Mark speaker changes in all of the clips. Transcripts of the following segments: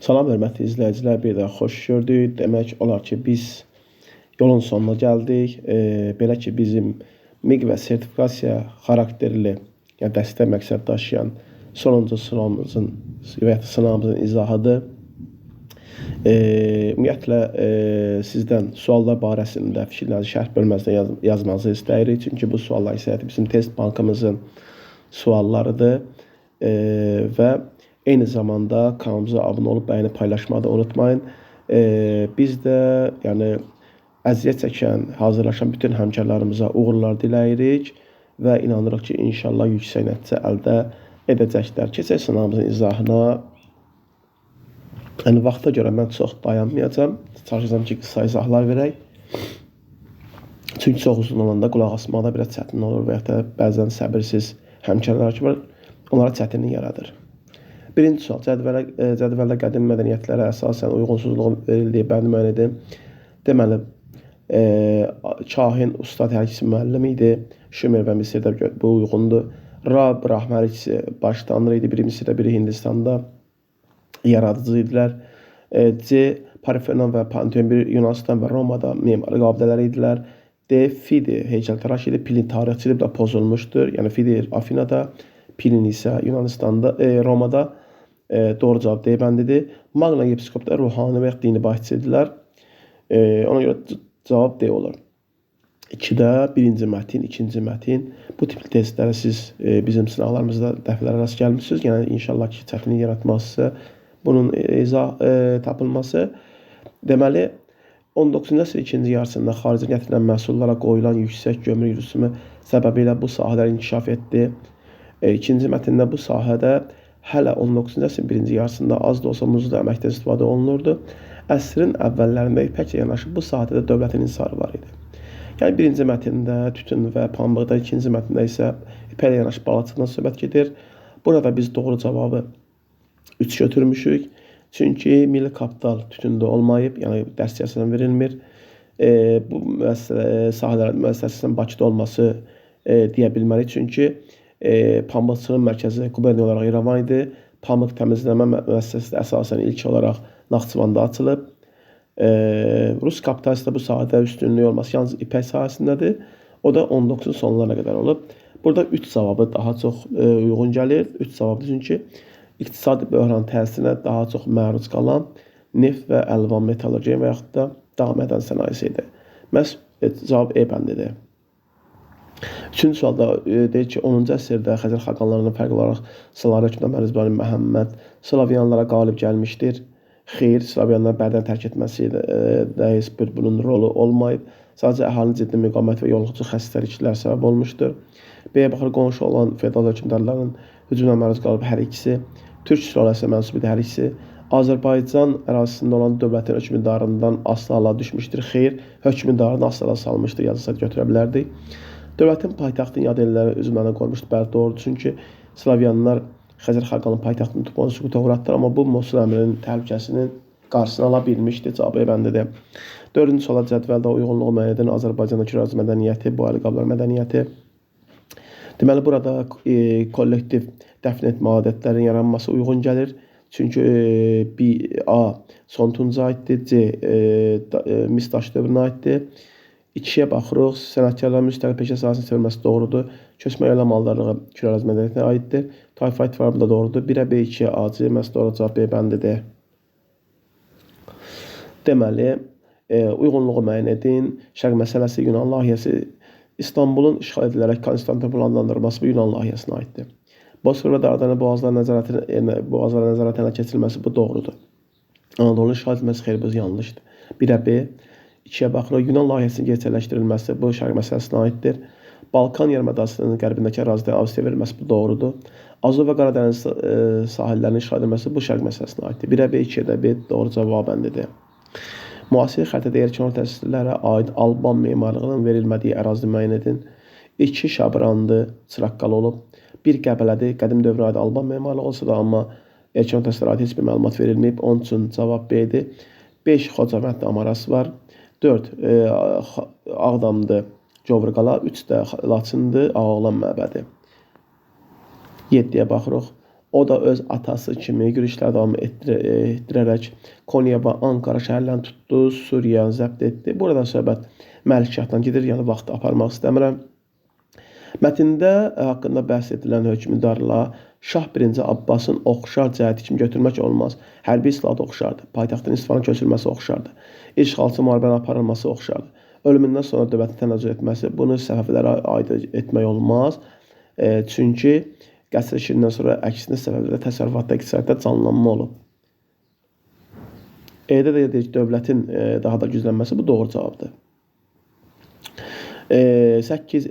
Speaker 1: Salam hörmətli izləyicilər, bir daha xoş gördük. Demək olar ki, biz yolun sonuna gəldik. Belə ki, bizim MİQ və sertifikasiya xarakterli, yəni dəstək məqsəd daşıyan sonuncu sınağımızın izahıdır. Ümumiyyətlə, sizdən suallar barəsində fikirlərinizi şərh bölməsində yazmanızı istəyirik. Çünki bu suallar isə bizim test bankımızın suallarıdır və eyni zamanda kanalımıza abunə olub bəyənib paylaşmağı da unutmayın. Biz də yəni əziyyət çəkən, hazırlaşan bütün həmkarlarımıza uğurlar diləyirik və inanırıq ki, inşallah yüksək nəticə əldə edəcəklər. Keçək sınağımızın izahına. Yəni vaxta görə mən çox dayanmayacağam. Çalışacağam ki, qısa izahlar verək. Çünki çox uzun olanda qulaq asmaqda biraz çətin olur və ya da bəzən səbirsiz həmkarlar ki var, onlara çətinlik yaradır. Birinci sual, cədvəldə qədim mədəniyyətlərə əsasən uyğunsuzluğun verildiyi bənd müəyyən edin. Deməli, kahin, ustad hər ikisi müəllim idi. Şumer və Misirdə bu uyğundur. Ra, Brahma hər ikisi baş tanrı idi. Biri Misirdə, biri Hindistanda yaradıcı idilər. C, Parfenon və Panteon bir Yunanistan və Romada memari abidələri idilər. D, Fidi heykəltaraş idi. Plin tarixçidir, bu da pozulmuşdur. Yəni Fidi Afinada, Plin isə Yunanistanda, Romada. Doğru cavab D bəndidir. Magna Episkop da ruhani və dini başçı idilər. Ona görə cavab D olur. 2-də birinci mətin, ikinci mətin. Bu tipli testlərə siz bizim sınaqlarımızda dəfələrlə rast gəlmişsiniz. Yəni inşallah ki, çətinlik yaratmazsa bunun izah tapılması. Deməli, 19-cu əsr ikinci yarısında xaricdən gətirilən məhsullara qoyulan yüksək gömrük rüsumu səbəbilə bu sahələr inkişaf etdi. İkinci mətndə bu sahədə hələ 19-cu əsrin birinci yarısında az da olsa muzlu əməkdən istifadə olunurdu. Əsrin əvvəllərində ipəklə yanaşı bu sahədə dövlətin insarı var idi. Yəni birinci mətndə tütün və pambıqda, ikinci mətndə isə ipəklə yanaşı balıqçılıqdan söhbət gedir. Burada biz doğru cavabı 3 götürmüşük. Çünki milli kapital tütündə olmayıb, yəni dərs siyasətən verilmir. Bu sahələrin müəssisəsinin Bakıda olması deyə bilmərik. Çünki pambıqçılığın mərkəzi quberniya olaraq İrəvan idi. Pambıq təmizləmə müəssisəsi əsasən ilk olaraq Naxçıvanda açılıb. Rus kapitalistə bu sahədə üstünlük olması yalnız ipək sahəsindədir. O da 19-cu sonlarına qədər olub. Burada 3 cavabı daha çox uyğun gəlir. 3 cavabı çünki iqtisadi böhran təsirinə daha çox məruz qalan neft və əlvan metallurgiya və yaxud da dağ mədən sənayesi idi. Məhz cavab E bəndidir. Üçüncü sualda deyir ki, 10-cu əsrdə Xəzər xaqanlarından fərqli olaraq Salari hökmündə Mərzbani Məhəmməd Slavyanlara qalib gəlmişdir. Xeyr, Slavyanlar Bərdən tərk etməsi də heç bir bunun rolu olmayıb. Sadəcə əhalinin ciddi müqamət və yoluxucu xəstəliklər səbəb olmuşdur. B-yə baxır, qonşu olan feodal hökmdarların hücumuna məruz qalıb hər ikisi. Türk sülaləsinə mənsub idi hər ikisi. Azərbaycan ərazisində olan dövlətin hökmdarından asla düşmüşdür. Xeyr, hökmdarını asla salmışdır, yazısı götürə bilərdik. Dövlətin paytaxtın yad elləri üzümlərini qoymuşdur. Bəli, doğrudur. Çünki Slavyanlar Xəzər xalqının paytaxtını tutmağını süquta uğratdılar, amma bu Mosul əmrinin təhlükəsinin qarşısını ala bilmişdi. Cavabı bəndidir. 4-cü suala cədvəldə uyğunluğu müəyyən edən Azərbaycandakı Kiraz mədəniyyəti, bu əliqablar mədəniyyəti. Deməli, burada kollektiv dəfn etmə adətlərinin yaranması uyğun gəlir. Çünki A. Son Tunca aiddir, C. Mis-daş dövrünə aiddir. 2-yə baxırıq, sənətkarların müstəqil peşə sahəsinin sevilməsi doğrudur. Köçmə elə maldarlığı Kiraz mədəniyyətinə aiddir. Tayfa etibarı da doğrudur. 1-ə B, 2-yə A, C, məhz doğru cavab B bəndidir. Deməli, uyğunluğu müəyyən edin. Şərq məsələsi, Yunan layihəsi. İstanbulun işğal edilərək Konstantinopol adlandırılması bu Yunan layihəsinə aiddir. Bosfor və Dardani boğazları nəzarətə ələ keçirilməsi bu doğrudur. Anadolunun işğal edilməsi xeyr, bu yanlışdır. 1-ə B, 2-yə baxırıq, Yunan layihəsinin gerçəkləşdirilməsi bu şərq məsələsinə aiddir. Balkan yarımadasının qərbindəki ərazidə Avstriya verilməsi bu doğrudur. Azov və Qaradəniz sahillərinin işğal edilməsi bu şərq məsələsinə aiddir. 1-ə B, 2-yə də B doğru cavab bəndidir. Müasir xəritədə erkən orta əsrlərə aid Alban memarlığının verilmədiyi ərazi müəyyən edin. 2 Şabrandı, Çıraqqalı olub. 1 Qəbələdir, qədim dövrə aid Alban memarlığı olsa da, amma erkən orta əsrlərə aid heç bir məlumat verilməyib. Onun üçün cavab B-dir. 5 Xocavənddə Amaras var. 4 Ağdamdır, Covrqala. 3 də Laçındır, Ağoğlan məbədi. 7-yə baxırıq. O da öz atası kimi yürüşlər davam etdirərək Konya və Ankara şəhərlərini tutdu, Suriyanı zəbt etdi. Burada söhbət Məlikşahdan gedir, yəni vaxtı aparmaq istəmirəm. Mətndə haqqında bəhs edilən hökmdarla Şah 1. Abbasın oxşar cəhəti kimi götürmək olmaz. Hərbi islahat oxşardır. Paytaxtın İsfahanın köçürülməsi oxşardır. İşğalçı müharibənin aparılması oxşardır. Ölümündən sonra dövlətin tənəzzül etməsi, bunu Səfəvilərə aid etmək olmaz. Çünki qəsr şirindən sonra əksinə Səfəvilərdə təsərrüfatda, iqtisadda canlanma olub. Edə də deyir ki, dövlətin daha da güclənməsi bu doğru cavabdır. 8.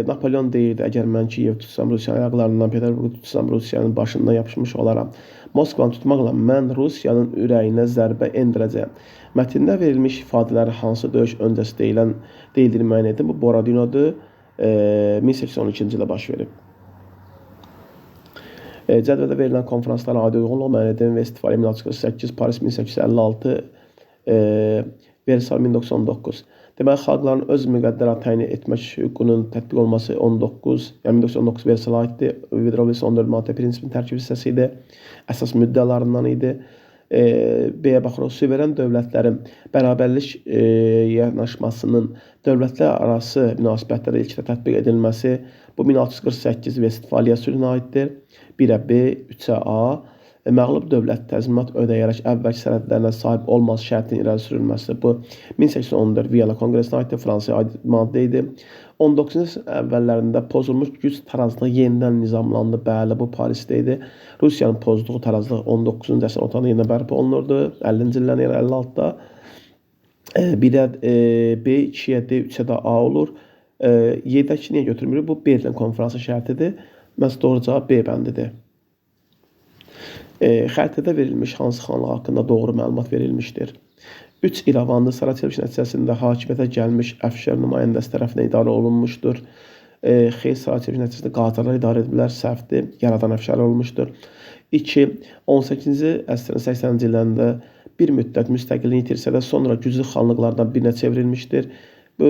Speaker 1: Napolyon deyirdi, əgər mən Kiyev tutsam, Rusiyanın ayaqlarından, Peterburqu tutsam, Rusiyanın başından yapışmış olaram. Moskvanı tutmaqla mən Rusiyanın ürəyinə zərbə endirəcəyəm. Mətndə verilmiş ifadələr hansı döyüş öncəsi deyildiyini müəyyən edin. Bu Borodinodur, 1812-ci ildə baş verib. Cədvəldə verilən konferanslara aid uyğunluq müəyyən edin. Vestfaliya 1648, Paris 1856, Versal 1919. Deməli, xalqların öz müqəddərat təyin etmək hüququnun tətbiq olması 19, yəni 1919 Versala aiddir. Vedrovic 14 maddə prinsipinin tərkib hissəsi idi. Əsas müddəalarından idi. B-yə baxırıq, suveren dövlətlərin bərabərlik yanaşmasının dövlətlər arası münasibətlərdə ilk tətbiq edilməsi bu 1648 Vestfaliya sülhünə aiddir. 1-ə B, 3-ə A. Məğlub dövlət təzminat ödəyərək əvvəlki sənədlərinə sahib olmaz şərtinin irəli sürülməsi bu 1814 Viyana Konqresinə aiddir, Fransaya aid maddə idi. 19-cu əvvəllərində pozulmuş güc tarazlığı yenidən nizamlandı. Bəli, bu Parisdə idi. Rusiyanın pozduğu tarazlıq 19-cu əsr ortalarında yenidən bərpa olunurdu. 50-ci illərin, yəni 56-da. 1-ə B, 2-yə D, 3-ə də A olur. 7-dəki niyə götürmürük? Bu Berlin konfransı şərtidir. Məhz doğru cavab B bəndidir. Xəritədə verilmiş hansı xanlıq haqqında doğru məlumat verilmişdir? 3 İrəvanlı Saray çevrilişi nəticəsində hakimiyyətə gəlmiş əfşər nümayəndəsi tərəfindən idarə olunmuşdur. Xeyr, Saray çevrilişi nəticəsində qacarlar idarə ediblər, səhvdir, yaradan əfşər olmuşdur. 2. 18-ci əsrin 80-ci illərində bir müddət müstəqilliyi itirsə də sonra güclü xanlıqlardan birinə çevrilmişdir. Bu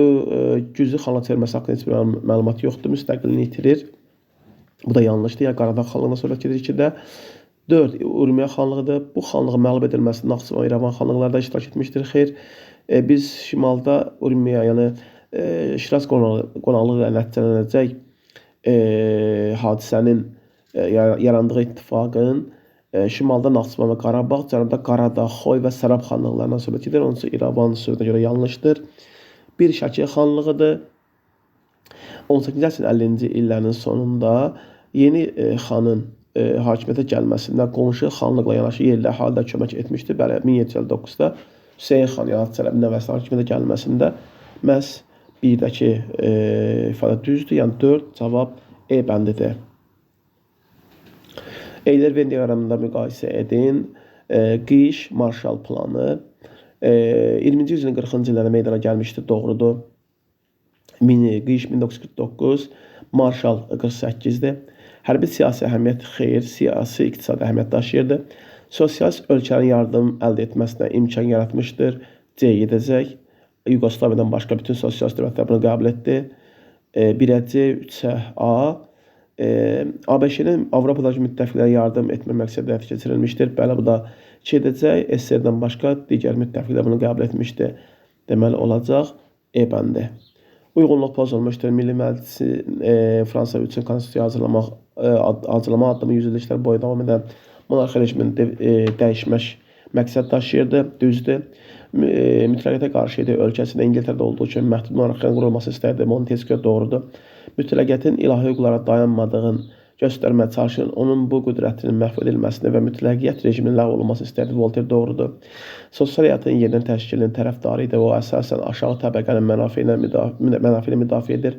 Speaker 1: güclü xanlıq çevrilməsi haqqında heç bir məlumat yoxdur, müstəqilliyini itirir. Bu da yanlışdır, yəni Qaradağ xanlığına söhbət gedir 2-də. 4. Urmiya xanlığıdır. Bu xanlığın məğlub edilməsində Naxçıvan, İrəvan xanlıqlarda iştirak etmişdir. Xeyr, biz şimalda Urmiya, yəni Şiraz qonaqlığı ilə nəticələnəcək hadisənin yarandığı ittifaqın şimalda Naxçıvan və Qarabağ, cənubda Qaradağ, Xoy və Sərab xanlıqlarından söhbət edir. Onun üçün İrəvan sözünə görə yanlışdır. 1. Şəki xanlığıdır. 18-ci əsrin 50-ci illərinin sonunda yeni xanın hakimiyyətə gəlməsində qonşu xanlıqla yanaşı yerli əhalidə kömək etmişdir. Bəli, 1759-da Hüseyn xan Yahud Çələbin nəvəsi hakimiyyətə gəlməsində məhz 1-dəki ifadə düzdür, yəni 4 cavab E bəndidir. Eyler-Ven diaqramında müqayisə edin. Qiş, Marshall planı 20-ci yüzyılın 40-cı illərində meydana gəlmişdir, doğrudur. Qiş 1949, Marshall 48-dir. Hərbi siyasi əhəmiyyət xeyr, siyasi iqtisadi əhəmiyyət daşıyırdı. Sosialist ölkələrin yardım əldə etməsinə imkan yaratmışdır. C gedəcək. Yugoslaviyadan başqa bütün sosialist dövlətlər bunu qəbul etdi. 1-ə C, 3-ə A. ABŞ-nin Avropadakı müttəfiqlərə yardım etmə məqsədi həyata keçirilmişdir. Bəli, bu da 2 edəcək. SSR-dən başqa digər müttəfiqlər bunu qəbul etmişdir. Deməli olacaq E bəndi. Uyğunluq pozulmuşdur. Milli Məclisin Fransa üçün konstitusiya hazırlama addımı yüzilliklər boyu davam edən monarxiya rejimini dəyişmək məqsəd daşıyırdı. Düzdür. Mütləqiyyətə qarşı idi. Ölkəsində İngiltərədə olduğu kimi məhdud monarxiyanın qurulması istəyirdi. Montesquieu doğrudur. Mütləqiyyətin ilahi hüquqlara dayanmadığını göstərməyə çalışır. Onun bu qüdrətinin məhv edilməsini və mütləqiyyət rejiminin ləğv olunması istəyirdi. Voltaire doğrudur. Sosial həyatın yenidən təşkilinin tərəfdarı idi. O əsasən aşağı təbəqənin mənafeyini müdafiə edir.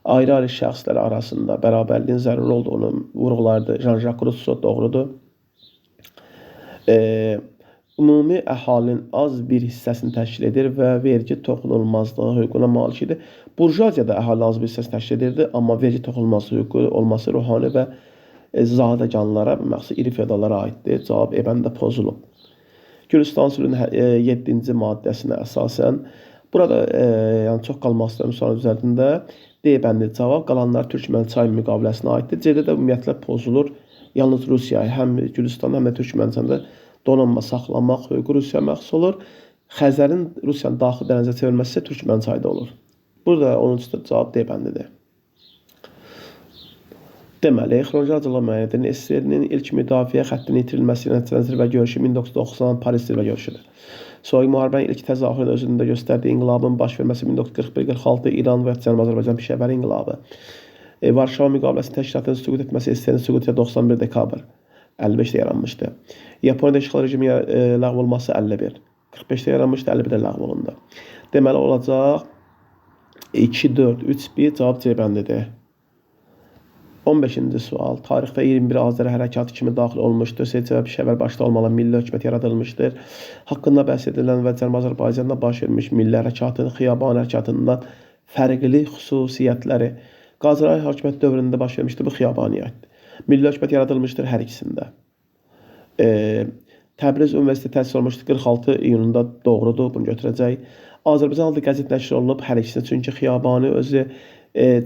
Speaker 1: Ayrı-ayrı şəxslər arasında bərabərliyin zəruri olduğunu vurğulardı. Jean-Jacques Rousseau doğrudur. Ümumi əhalinin az bir hissəsini təşkil edir və vergi toxunulmazlığı hüququna malikdir. Burjuaziya da əhalinin az bir hissəsini təşkil edirdi, amma vergi toxunulmazlığı hüququ olması ruhani və zadəganlara, məxsus iri feodallara aiddir. Cavab E bəndə pozulub. Gülüstan sülhünün 7-ci maddəsinə əsasən, burada yəni çox qalmaq istəyirəm sual üzərində D bəndi cavab, qalanlar Türkmənçay müqaviləsinə aiddir. C-də də ümumiyyətlə pozulur. yalnız Rusiyaya, həm Gürcüstanda, həm də Türkmənistanda donanma saxlamaq hüququ Rusiyaya məxsus olur. Xəzərin Rusiyanın daxil dənizə çevrilməsi isə Türkmənçayda olur. Burada 10-cu cavab D bəndidir. Deməli, xronoloji acılı müəyyənətin SSR-nin ilk müdafiə xəttinin itirilməsi nəticəsində zirvə görüşü 1990 Paris zirvə görüşüdür. Soyuq müharibənin ilk təzahürünü özündə göstərdiyi inqilabın baş verməsi 1941-46 İran və Cənubi Azərbaycan Pişəvəri inqilabı. Varşava müqaviləsinin təşkilatının süqut etməsi SSR-nin süqutu 91 dekabr 55-də yaranmışdı. Yaponiyada işğal rejimi ləğv olması 51. 45-də yaranmışdı, 51-də ləğv olundu. Deməli olacaq 2, 4, 3, 1 cavab C bəndidir. 15-ci sual. Tarixdə 21 Azəri hərəkatı kimi daxil olmuşdur. SCV Pişəvər başda olmalı milli hökumət yaradılmışdır. Haqqında bəhs edilən və Cənubi Azərbaycanda baş vermiş milli hərəkatın Xiyaban hərəkatından fərqli xüsusiyyətləri Qazaray hakimiyyət dövründə baş vermişdir. Bu Xiyabaniyyətdir. Milli hökumət yaradılmışdır hər ikisində. Təbriz Universiteti təsis olmuşdur 46 iyununda, doğrudur, bunu götürəcək. Azərbaycan adlı qəzet nəşr olunub hər ikisində, çünki Xiyabani özü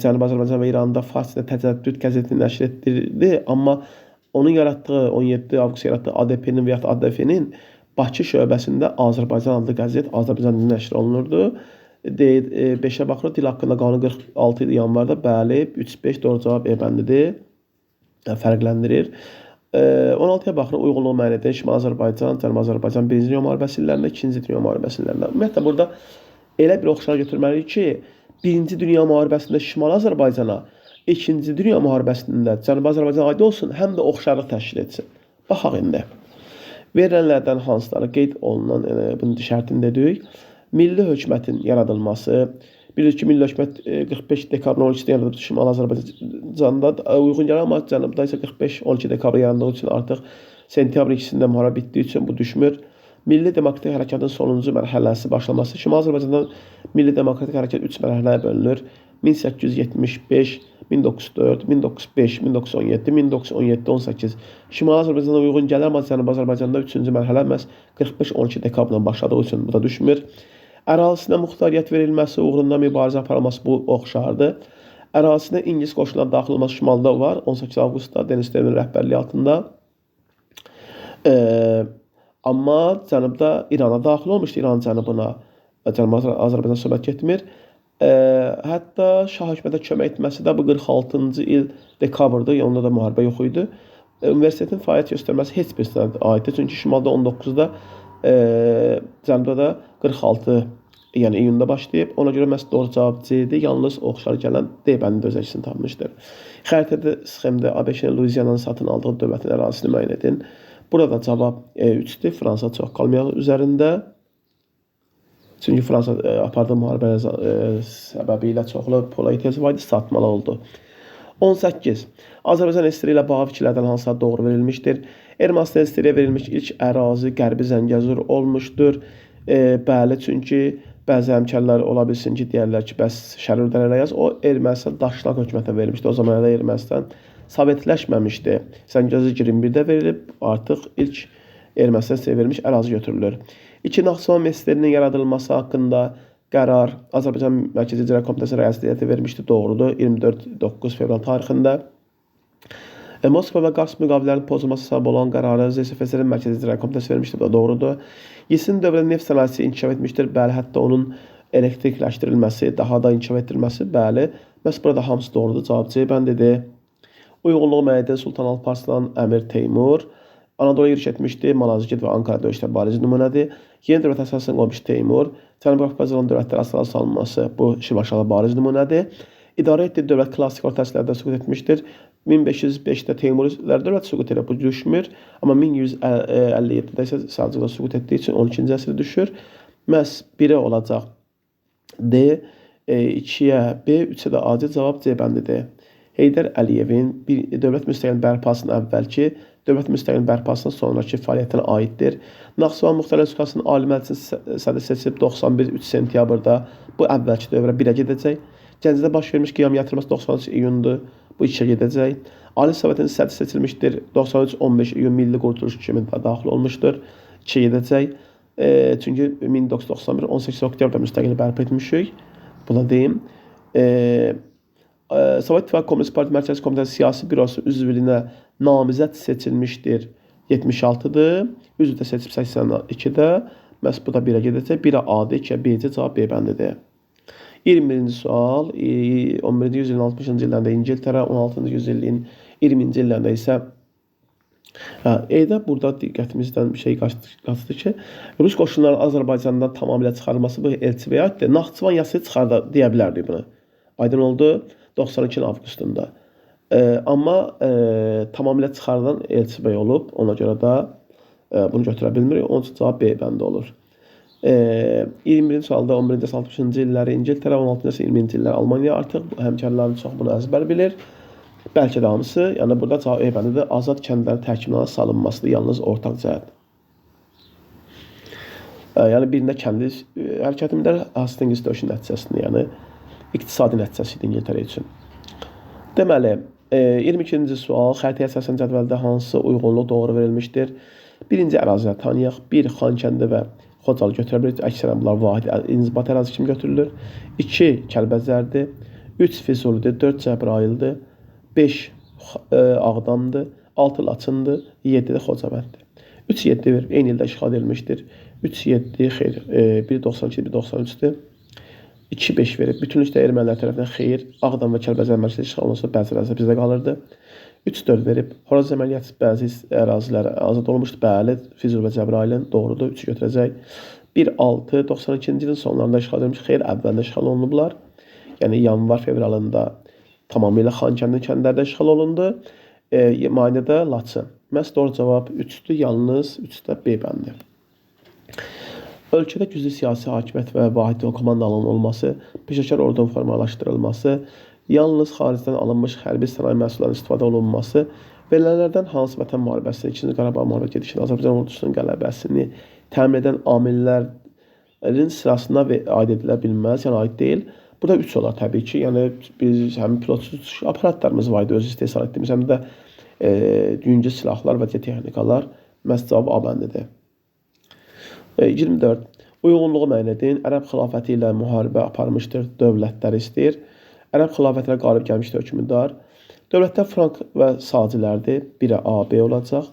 Speaker 1: Cənubi Azərbaycan və İranda Farsda Təcəddüd qəzetini nəşr etdirdi, amma onun yaratdığı 17 avqust yaratdığı ADP-nin və ya ADF-nin Bakı şöbəsində Azərbaycan adlı qəzet Azərbaycan dilində nəşr olunurdu. 5-ə baxırıq, dil haqqında qanun 46 yanvarda, bəli, 3-5 doğru cavab E bəndidir, fərqləndirir. 16-ya baxırıq, uyğunluq məniyyətində Şimali Azərbaycan, Cənubi Azərbaycan 1-ci dünya müharibəsi illərində, 2-ci dünya müharibəsi illərində. Ümumiyyətlə, burada elə bir oxşar götürməliyik ki, 1-ci dünya müharibəsində Şimali Azərbaycana, 2-ci dünya müharibəsində Cənubi Azərbaycan aid olsun, həm də oxşarlıq təşkil etsin. Baxaq indi. Verilənlərdən hansıları qeyd olunan, bunun şərtini dedik. Milli hökumətin yaradılması, bilirik ki, milli hökumət 45 dekabrın 12-də yaradılıb Şimali Azərbaycanda uyğun gəlir, amma Cənubda isə 45-12 dekabr yarandığı üçün artıq sentyabrın 2-sində müharibə bitdiyi üçün bu düşmür. Milli Demokratik Hərəkatın sonuncu mərhələsi başlaması. Şimali Azərbaycanda Milli Demokratik Hərəkat 3 mərhələyə bölünür. 1875, 1904, 1905, 1917, 1917, 18. Şimali Azərbaycanda uyğun gəlir, amma Cənubi Azərbaycanda 3-cü mərhələ məhz 45-12 dekabrdan başladığı üçün bu da düşmür. Ərazisinə muxtariyyət verilməsi uğrunda mübarizə aparılması bu oxşardır. Ərazisinə İngilis qoşunlarına daxil olması şimalda var. 18 avqustda Deniz Demirel rəhbərliyi altında. Amma cənubda İrana daxil olmuşdu, İran cənubuna. Cənubi Azərbaycan söhbət getmir. Hətta Şah hökumətə kömək etməsi də bu 46-cı il dekabrdır, onda da müharibə yox idi. Universitetin fəaliyyət göstərməsi heç birinə aiddir, çünki şimalda 19-da, cənubda da 46, yəni iyunda başlayıb. Ona görə məhz doğru cavab C-dir, yalnız oxşar gələn D bəndində öz əksini tapmışdır. Xəritədə sxemdə ABŞ-nin Luiziyananın satın aldığı dövlətin ərazisini müəyyən edin. Burada cavab E3-dür, Fransa çox qalmayağı üzərində. Çünki Fransa apardığı müharibə səbəbi ilə çoxlu pula ehtiyac var idi, satmalı oldu. 18. Azərbaycan SSR ilə bağlı fikirlərdən hansılar doğru verilmişdir? Ermənistan SSR-yə verilmiş ilk ərazi Qərbi Zəngəzur olmuşdur. Bəli, çünki bəzi həmkarlar ola bilsin ki, deyərlər ki, bəs Şərur Dərələyaz, o Ermənistan Daşnaq hökumətə verilmişdi. O zaman Ermənistan sovetləşməmişdi. Zəngəzur 21-də verilib, artıq ilk Ermənistan SSR verilmiş ərazi götürülür. 2. Naxçıvan SSR-nin yaradılması haqqında qərar Azərbaycan Mərkəzi İcra Komitəsi rəisliyyəti vermişdi, doğrudur, 24-9 fevral tarixində. Moskva və Qars müqavilələrinin pozulması səbəb olan qərarı ZSFSR-in Mərkəzi İcra Komitəsi vermişdi, bu da doğrudur. Yisin dövrədə neft sənayesi inkişaf etmişdir, bəli, hətta onun elektrikləşdirilməsi, daha da inkişaf etdirilməsi, bəli. Məhz burada hamısı doğrudur, cavab C bəndidir. Uyğunluğu müəyyən Sultan Alparslan, Əmir Teymur. Anadolu yürüş etmişdi, Malazgirt və Ankara döyüşdə bariz nümunədir. Yeni dövlət əsasını qoymuş Teymur. Cənubi Qafqazın dövlətlər asılı salınması bu Şirvanşahla bariz nümunədir. İdarə etdiyi dövlət klassik orta əsrlərdə süqut etmişdir. 1505-də Teymurilər dövlət süqut edib, bu düşmür. Amma 1157-də isə Səlcuqlar süqut etdiyi üçün 12-ci əsrə düşür. Məhz 1-ə olacaq D, 2-yə B, 3-ə də acil cavab C bəndidir. Heydər Əliyevin dövlət müstəqil bərpasının əvvəlki, dövlət müstəqil bərpasının sonraki fəaliyyətinə aiddir. Naxçıvan Muxtar Respublikasının Ali Məclisi sədri seçilib 91-3 sentyabrda, bu əvvəlki dövrə 1-ə gedəcək. Gəncədə baş vermiş qiyam yatırması 93 iyundur, bu 2-ə gedəcək. Ali Sovetin sədri seçilmişdir, 93-15 iyun Milli Qurtuluş kimi daxil olmuşdur, 2-ə gedəcək. Çünki 1991-18 oktyabrda müstəqil bərpa etmişik, buna deyim. Sovet İttifaqı Komünist Parti Mərkəzi Komitəsi Siyasi Bürosu üzvlüyünə namizəd seçilmişdir. 76-dır. Üzv də seçib 82-də. Məhz bu da 1-ə gedəcək. 1-ə A-dır, 2-ə B-dir. Cavab B bəndidir. 21-ci sual. 11-ci yüzilin 60-cı illərində İngiltərə, 16-cı yüzilin 20-ci illərində isə burada diqqətimizdən bir şey qaçdı ki, Rus qoşunlarının Azərbaycandan tamamilə çıxarılması bu elçiyə aiddir. Naxçıvan yası çıxarda deyə bilərdik bunu. Aydın oldu 92 avqustunda. Amma tamamilə çıxarılan Elçi bəy olub. Ona görə də bunu götürə bilmirik. Onun üçün cavab B bəndə olur. 21-ci sualda 11-ci 60-cı illəri İngiltərə, 16-cı 20-ci illər Almaniya. Artıq həmkarların çox bunu əzbər bilir. Bəlkə də hamısı. Yəni burada cavab E bəndidir. Azad kəndlərin tərkibinə salınmasıdır. Yalnız ortaq cəhət. Yəni birində kəndi hərəkətində Hastings döyüşünün nəticəsində, yəni iqtisadi nəticəsi idi İngiltərə üçün. Deməli, 22-ci sual, xəritəyə əsasən cədvəldə hansı uyğunluq doğru verilmişdir? Birinci ərazilər tanıyaq. 1. Xankəndi və Xocalı götürə bilir. Əksərən bunlar vahid inzibat ərazi kimi götürülür. 2. Kəlbəcərdir. 3. Füzulidir. 4. Cəbrayıldır. 5. Ağdamdır. 6. Laçındır. 7. də Xocavənddir. 3-7 eyni ildə işğal edilmişdir. 3-7 xeyr. 1-92, 1-93-dür. 2-5 verib. Bütünlükdə ermənilər tərəfindən xeyir, Ağdam və Kəlbəcər mərkəzi işğal olunsa bəzi ərazilər bizdə qalırdı. 3-4 verib. Xoraz əməliyyatı bəzi ərazilər azad olmuşdu. Bəli, Füzuli və Cəbrayılın doğrudur. 3-ü götürəcək. 1-6 92-ci ilin sonlarında işğal edilmiş. Xeyr, əvvəldə işğal olunublar. Yəni yanvar fevralında tamamilə Xankəndi kəndlərdə işğal olundu. Mayda Laçın. Məhz doğru cavab 3-dür. Yalnız 3-də B bəndi. Ölkədə güclü siyasi hakimiyyət və vahid komandanlığının olması, peşəkar ordunun formalaşdırılması, yalnız xaricdən alınmış hərbi sənaye məhsullarının istifadə olunması, verilənlərdən hansı vətən müharibəsini, 2-ci Qarabağ müharibəsi gedişini, Azərbaycan ordusunun qələbəsini təmin edən amillərin sırasına aid edilə bilməz, yəni aid deyil. Burada 3 olar təbii ki, yəni biz həmin pilotsuz aparatlarımız var idi, öz istehsal etdiyimiz, həm də yüngül silahlar və texnikalar. Məhz cavab A bəndidir. 24. Uyğunluğu müəyyən edin. Ərəb xilafəti ilə müharibə aparmışdır, dövlətlər istəyir. Ərəb xilafətinə qalib gəlmişdir hökmdar. Dövlətlər Frank və Sacilərdir. 1-ə A, B olacaq.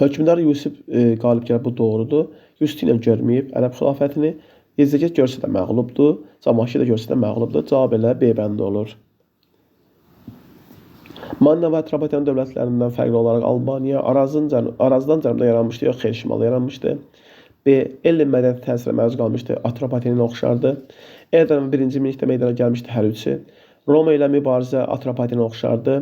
Speaker 1: Hökmdar Yusif qalib gəlir, bu doğrudur. Yusif ilə görməyib Ərəb xilafətini. Yezdəgət görsə də məğlubdur. Camaşi də görsə də məğlubdur. Cavab elə B bəndi olur. Manna və Atropatena dövlətlərindən fərqli olaraq Albaniya Arazdan cənubda yaranmışdı, yox xeyr şimalda yaranmışdı. B. Ellen mədəniyyəti təsirə məruz qalmışdı, Atropatenaya oxşardı. Erdən 1-ci minlikdə meydana gəlmişdi Hərüçi. Roma ilə mübarizə Atropatenaya oxşardı.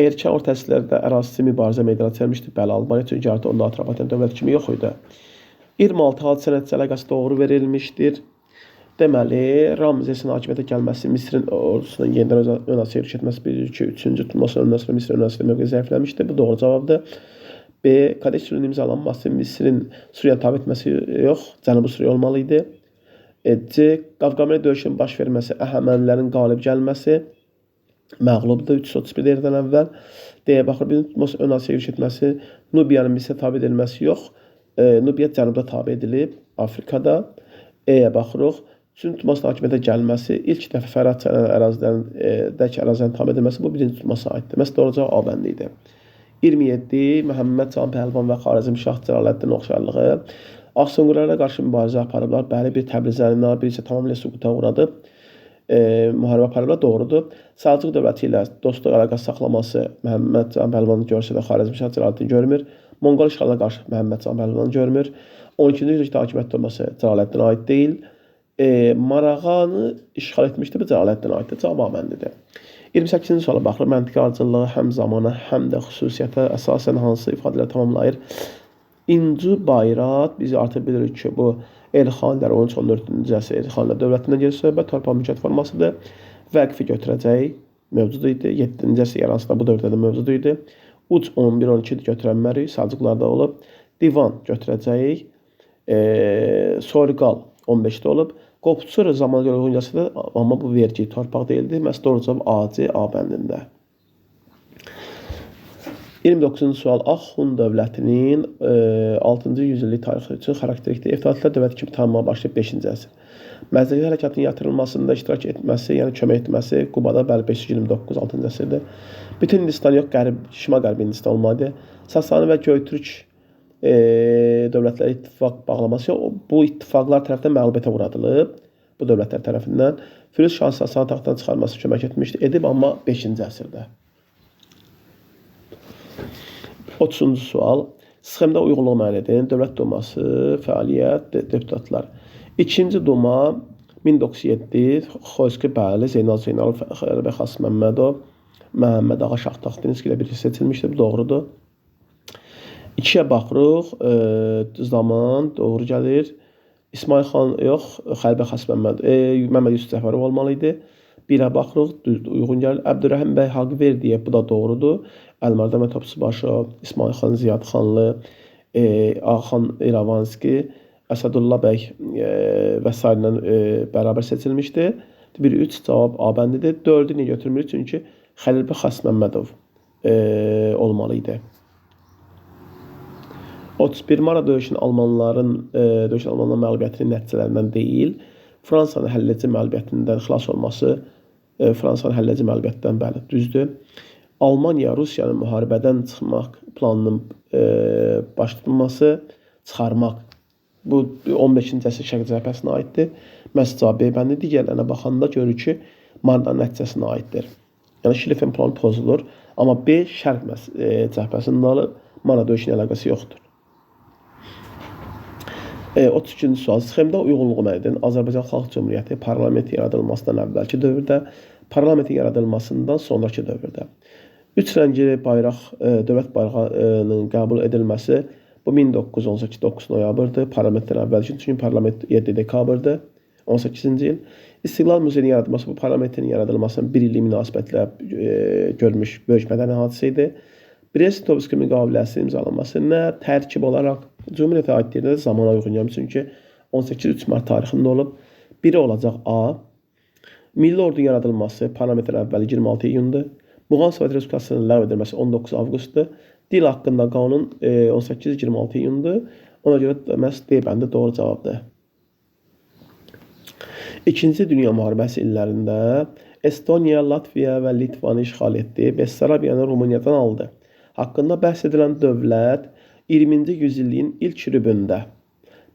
Speaker 1: Erkən orta əsrlərdə ərazisi mübarizə meydana çəkmişdi. Bəli, Albaniya çünki artıq onda Atropatena dövlət kimi yox idi. 26 hadisə nəticə əlaqəsi doğru verilmişdir. Deməli, Ramzesin hakimiyyətə gəlməsi, Misrin ordusunun yenidən ön Asiya yürüş etməsi, 1-2, 3-cü tutmasının öndən sonra Misrin ön Asiyada mövqeyi zəifləmişdir. Bu doğru cavabdır. B. Kadeş sülhünün imzalanması, Misrin Suriya tabe etməsi yox, Cənubi Suriya olmalı idi. C. Qavqamela döyüşünün baş verməsi, Əhəmənilərin qalib gəlməsi, məğlubdur 331 ildən əvvəl. D. Baxır, ön Asiya yürüş etməsi, Nubiyanın Misrə tabe edilməsi yox, Nubiya Cənubda tabe edilib, Afrikada. E-yə baxırıq. Üçün tutmasının hakimiyyətə gəlməsi, ilk dəfə Fərad ərazilərin tabe edilməsi bu birinci tutması aiddir. Məhz doğru cavab A bəndi idi. 27. Məhəmməd Can Pəhləvan və Xarəzm Şah Cəlaləddin oxşarlığı. Ağsunqurlara qarşı mübarizə aparıblar. Bəli, bir Təbrizlərindən, bir isə tamamilə süquta uğradı. Müharibə aparıblar, doğrudur. Səlcuq dövləti ilə dostluq əlaqəsi saxlaması Məhəmməd Can Pəhləvanı görsə də Xarəzm Şah Cəlaləddin görmür. Monqol işğalına qarşı Məhəmməd Can Pəhləvanı görmür. 12-ci yüzdə hakimiyyətdə olması Cəlaləddinə aid deyil. Marağanı işğal etmişdir, bu Cəlaləddinə aiddir. Cavab A bəndidir. 28-ci suala baxırıq. Məntiqi ardıcıllığı həm zamana, həm də xüsusiyyətə əsasən hansı ifadələr tamamlayır? İncu Bayrat, biz artıq bilirik ki, bu Elxanilər 13-14-cü əsr Elxanilər dövlətindən gedir söhbət, torpaq mülkiyyət formasıdır. Vəqfi götürəcək, mövcud idi. 7-ci əsr yaransında bu dövrdə də mövcud idi. Uc 11-12 götürənmərik, Səlcuqlarda olub. Divan götürəcəyik. Soyurqal 15-də olub. Qopçu zamanı görə uyğun gəlsə də, amma bu vergi torpaq deyildi. Məhz doğru cavab A, C, A bəndində. 29-cu sual. Axund dövlətinin 6-cı yüzillik tarixi üçün xarakteristik eftatlar dövləti kimi tanınmağa başlayıb 5-ci əsr. Məzdəki hərəkatın yatırılmasında iştirak etməsi, yəni kömək etməsi Qubada bəli 529 6-cı əsrdə. Bütün Hindistan yox, şimal-qərbi Hindistan olmalıdır. Sasani və Göytürk dövlətləri ittifaq bağlaması, bu ittifaqlar tərəfindən məğlubiyyətə uğradılıb bu dövlətlər tərəfindən. Firuz Şah Sasani taxtdan çıxarması kömək etmişdi, edib amma 5-ci əsrdə. 30-cu sual. Sxemdə uyğunluq müəyyən edin. Dövlət Duması, fəaliyyət, deputatlar. İkinci Duma 1907, Xoyski bəli, Zeynal Zeynalov, Xəlbə Xas Məmmədov, Məhəmməd Ağa Şahtaxtinski ilə birlikdə seçilmişdir. Bu doğrudur. 2-yə baxırıq. Zaman doğru gəlir. İsmail xan yox, Xəlbə Xas Məmməd Yusuf Cəfərov olmalı idi. 1-ə baxırıq, uyğun gəlir. Əbdürrəhim bəy Haqverdiyev, bu da doğrudur. Əlmardamə Topçubaşov, İsmail xan Ziyadxanlı, Ağxan İravanski, Əsədullah bəy və s. ilə bərabər seçilmişdir. 1-3 cavab A bəndidir. 4-ü niyə götürmürük? Çünki Xəlbə Xas Məmmədov olmalı idi. 31 Mara döyüşünün Almanların məğlubiyyətinin nəticələrindən deyil, Fransanın həlledici məğlubiyyətindən xilas olması, Fransanın həlledici məğlubiyyətdən bəli, düzdür. Almaniya Rusiyanın müharibədən çıxmaq planının baş tutulması, çıxarmaq, bu 15-ci əsr şərq cəbhəsinə aiddir. Məhz cavab B bəndi, digərlərinə baxanda görür ki, Mardan nəticəsinə aiddir. Yəni Şlifen planı pozulur, amma B şərq cəbhəsində alır, Mara döyüşünün əlaqəsi yoxdur. 32-ci sual. Sxemdə uyğunluğu müəyyən edin. Azərbaycan Xalq Cümhuriyyəti parlamentin yaradılmasından əvvəlki dövrdə, parlamentin yaradılmasından sonraki dövrdə. 3 rəngli bayraq, dövlət bayrağının qəbul edilməsi bu 1918 9 noyabrdır. Parlamentdən əvvəlki, çünki parlament 7 dekabrdır, 18-ci il. İstiqlal Muzeyinin yaradılması bu parlamentin yaradılmasının 1 illik münasibətlə görmüş böyük mədəni hadisə idi. Brest-Litovski müqaviləsinin imzalanması nə tərkib olaraq Cümhuriyyətə aidlikdə zamana uyğun gəlmiş, çünki 18-3 mart tarixində olub. Biri olacaq A. Milli ordunun yaradılması parlamentdən əvvəl 26 iyundur. Muğan Sovet Respublikasının ləğv edilməsi 19 avqustdur. Dil haqqında qanun 18-26 iyundur. Ona görə məhz D bəndi doğru cavabdır. İkinci Dünya müharibəsi illərində Estoniya, Latviya və Litvanı işğal etdi. Bessarabiyanı Rumıniyadan aldı. Haqqında bəhs edilən dövlət 20-ci yüzilliyin ilk rübündə.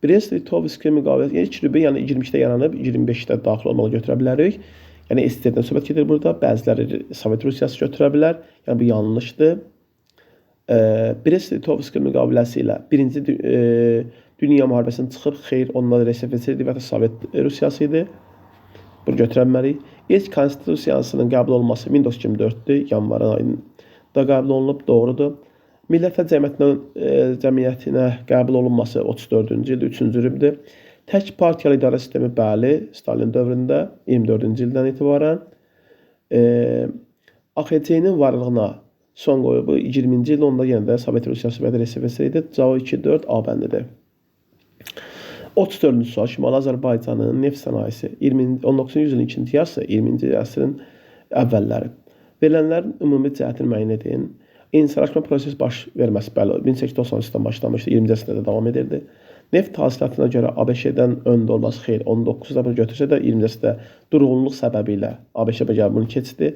Speaker 1: Brest-Litovski müqaviləsi ilk rübü, yəni 22-də yaranıb, 25-də daxil olmalı götürə bilərik. Yəni SSR-dən söhbət gedir burada. Bəziləri Sovet Rusiyası götürə bilər. Yəni bu yanlışdır. Brest-Litovski müqaviləsi ilə 1-ci Dünya müharibəsindən çıxıb, xeyr, onlar RSFSR idi və Sovet Rusiyası idi. Bunu götürə bilmərik. İlk konstitusiyasının qəbul olması 1924-dür, yanvarın ayında qəbul olunub, doğrudur. Millətlər Cəmiyyətinə qəbul olunması 34-cü ildə, 3-cü rübdür. Tək partiyalı idarə sistemi bəli, Stalin dövründə 24-cü ildən etibarən. AXC-nin varlığına son qoyub 20-ci ildə, onda yenə də Sovet Rusiyası və RSFSR idi. Cavab 2-4 A bəndidir. 34-cü sual. Şimali Azərbaycanın neft sənayesi 19-cu yüzilin ikinci yarısı, 20-ci əsrin əvvəlləri. Verilənlərin ümumi cəhətini müəyyən edin. İnsilaşma prosesi baş verməsi bəli 1893-dən başlamışdı, 20-ci əsrdə də davam edirdi. Neft hasilatına görə ABŞ-dən öndə olması xeyr, 19-da bunu götürsə də 20-ci əsrdə durğunluq səbəbi ilə ABŞ bunu keçdi.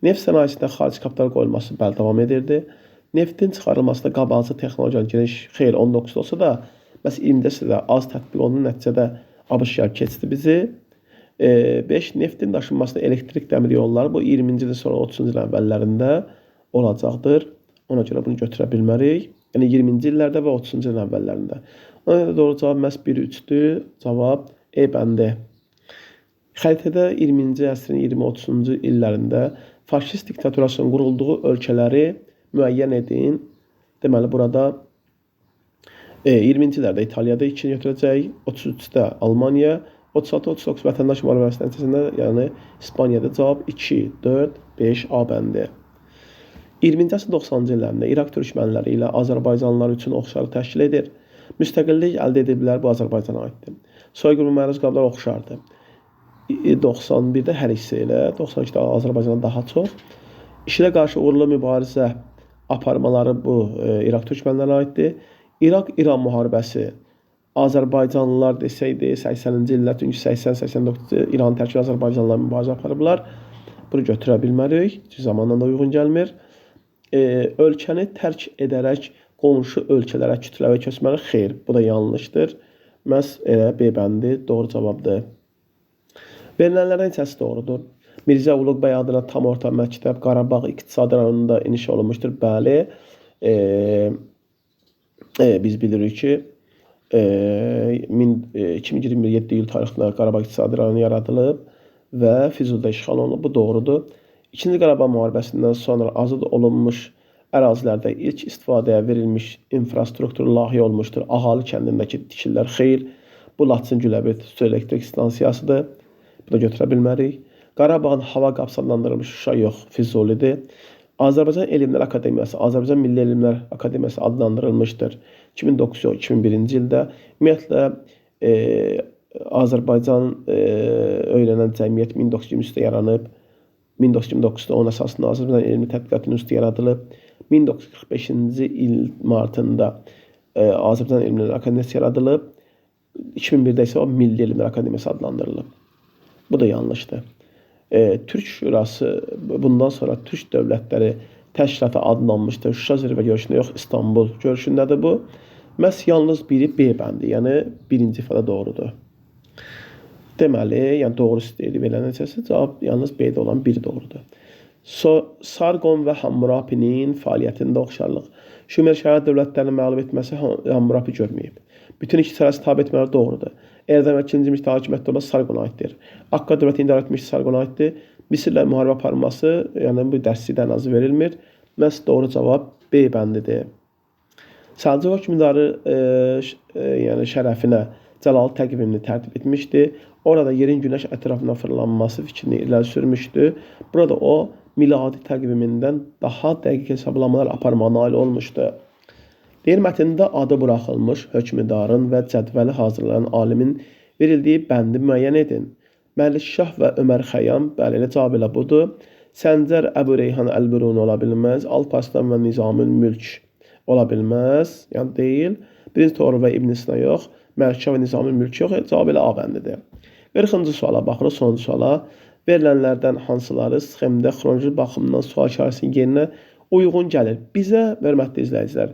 Speaker 1: Neft sənayesində xarici kapital qoyulması bəli davam edirdi. Neftin çıxarılmasında qabaqcıl texnologiyanın geniş xeyr 19-da olsa da, bəs 20-ci əsrdə az tətbiq olunduğu nəticədə ABŞ keçdi bizi. 5. Neftin daşınmasında elektrik dəmir yolları bu 20-ci ilin sonra 30-cu ilin əvvəllərində olacaqdır. Ona görə bunu götürə bilmərik. Yəni 20-ci illərdə və 30-cu ilin əvvəllərində. Ona görə doğru cavab məhz 1-3-dür. Cavab E bəndi. Xəritədə 20-ci əsrin 20-30-cu illərində faşist diktaturasının qurulduğu ölkələri müəyyən edin. Deməli, burada 20-ci illərdə İtaliyada 2 götürəcək, 33-də Almaniya, 36-39 vətəndaş müharibəsi nəticəsində, yəni İspaniyada cavab 2, 4, 5 A bəndi. 20-ci əsr 90-cı illərində İraq türkmənləri ilə Azərbaycanlılar üçün oxşarlıq təşkil edir. Müstəqillik əldə ediblər, bu Azərbaycana aiddir. Soyqırma məruz qalanlar oxşardır. 91-də hər ikisi ilə, 92-də Azərbaycana daha çox. İşlə qarşı uğurlu mübarizə aparmaları bu İraq türkmənlərinə aiddir. İraq-İran müharibəsi Azərbaycanlılar desəydi 80-ci illər, çünki 80-89 İran tərkib Azərbaycanlılar mübarizə aparıblar. Bunu götürə bilmərik, zamanla da uyğun gəlmir. Ölkəni tərk edərək qonşu ölkələrə kütləvi köçməli xeyr, bu da yanlışdır. Məhz elə B bəndi doğru cavabdır. Verilənlərdən neçəsi doğrudur? Mirzə Uluq bəy adına tam orta məktəb Qarabağ İqtisadi rayonunda inşa olunmuşdur. Bəli, biz bilirik ki, 2027 il tarixində Qarabağ İqtisadi rayonu yaradılıb və Füzulidə işğal olunub. Bu doğrudur. İkinci Qarabağ müharibəsindən sonra azad olunmuş ərazilərdə ilk istifadəyə verilmiş infrastruktur layihə olmuşdur. Ahali kəndindəki tikililər xeyr. Bu Laçın Güləbird su elektrik stansiyasıdır. Bunu götürə bilmərik. Qarabağın hava qapısı adlandırılmış Şuşa yox, Füzulidir. Azərbaycan Elmlər Akademiyası, Azərbaycan Milli Elmlər Akademiyası adlandırılmışdır 2009-2001-ci ildə. Ümumiyyətlə, Azərbaycan öyrənən cəmiyyət 1923-də yaranıb, 1929-da onun əsasında Azərbaycan Elmi Tədqiqat İnstitutu yaradılıb, 1945-ci il martında Azərbaycan Elmlər Akademiyası yaradılıb, 2001-də isə o Milli Elmlər Akademiyası adlandırılıb. Bu da yanlışdır. Türk Şurası bundan sonra Türk dövlətləri təşkilatı adlanmışdır. Şuşa zirvə görüşündə yox, İstanbul görüşündədir bu. Məhz yalnız biri B bəndi, yəni birinci ifadə doğrudur. Deməli, yəni doğru istəyir verilən neçəsi, cavab yalnız B-də olan biri doğrudur. Sarqon və Hammurapinin fəaliyyətində oxşarlıq. Şumer şəhər dövlətlərini məğlub etməsi Hammurapi görməyib. Bütün iki sırası tabi etmələri doğrudur. Erdəm və ikinci Misir hakimiyyətdə olan Sarqona aiddir. Akka dövləti idare etmiş Sarqona aiddir. Misirlə müharibə aparılması, yəni bu dərslikdə ən azı verilmir. Məhz doğru cavab B bəndidir. Səlcuq hökmdarı yəni şərəfinə Cəlal təqvimini tərtib etmişdi. Orada yerin günəş ətrafına fırlanması fikrini irəli sürmüşdü. Burada o miladi təqvimindən daha dəqiq hesablamalar aparmağa nail olmuşdu. Deyir, mətndə adı buraxılmış hökmdarın və cədvəli hazırlanan alimin verildiyi bəndi müəyyən edin. Məlikşah və Ömər Xəyyam, bəli, elə cavab elə budur. Səncər Əbu Reyhan Əl-Biruni ola bilməz. Alparslan və Nizamül Mülk ola bilməz. Yəni deyil. Birinci Toğrul və İbn Sina yox. Məlikşah və Nizamül Mülk yox. Cavab elə A bəndidir. 40-cı suala baxırıq, sonuncu suala. Verilənlərdən hansıları sxemdə xronoloji baxımdan sual işarəsinin yerinə uyğun gəlir? Bizə, hörmətli izləyicilər,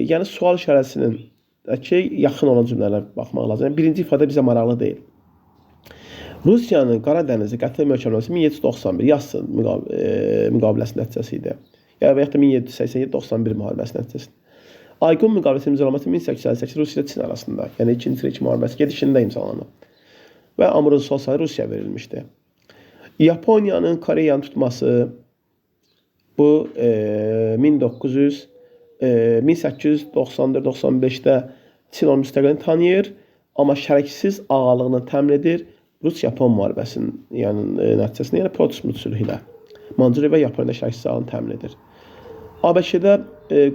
Speaker 1: yəni sual işarəsinin yaxın olan cümlələrə baxmaq lazım. Birinci ifadə bizə maraqlı deyil. Rusiyanın Qara Dənizi qətlən möhkəmləməsi 1791 yazsın müqaviləsinin nəticəsi idi. Yəni və yaxud da 1787-91 müharibəsinin nəticəsi. Ayqun müqaviləsinin imzalanması 1858 Rusiya ilə Çin arasında, yəni ikinci Çin müharibəsi gedişində imzalanıb. Və Amurun sol sayı Rusiyaya verilmişdi. Yaponiyanın Koreyanı tutması bu 1894-95-də Çin onun müstəqilini tanıyır, amma şərəksiz ağalığını təmin edir Rus-Yapon müharibəsinin nəticəsində, yəni Portsmouth sülhü ilə. Manchuriya və Yaponiyada şərəksiz ağalığını təmin edir. ABŞ-də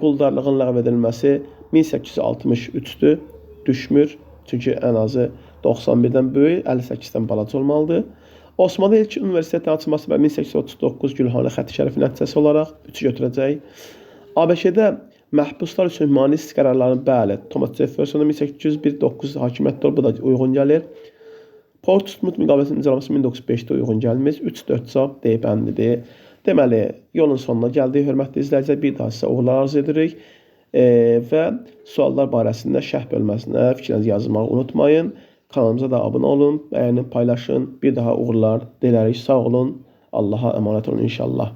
Speaker 1: quldarlığın ləğv edilməsi 1863-dür, düşmür, çünki ən azı 91-dən böyük, 58-dən balaca olmalıdır. Osmanlı ilk universitetin açılması və 1839 Gülhane xətti şərifi nəticəsi olaraq 3-ü götürəcək. ABŞ-də məhbuslar üçün humanist qərarlarının bəli, Thomas Jefferson'un 1801-9 hakimiyyətdə bu da uyğun gəlir. Portsmouth müqaviləsinin imzalanması 1905-də uyğun gəlmir. 3-4 cavab D bəndidir. Deməli, yolun sonuna gəldik, hörmətli izləyicilər. Bir daha sizə uğurlar arzu edirik. Və suallar barəsində şərh bölməsinə fikirlərinizi yazmağı unutmayın. Kanalımıza da abunə olun, bəyənin, paylaşın. Bir daha uğurlar dilərik. Sağ olun. Allaha əmanət olun inşallah.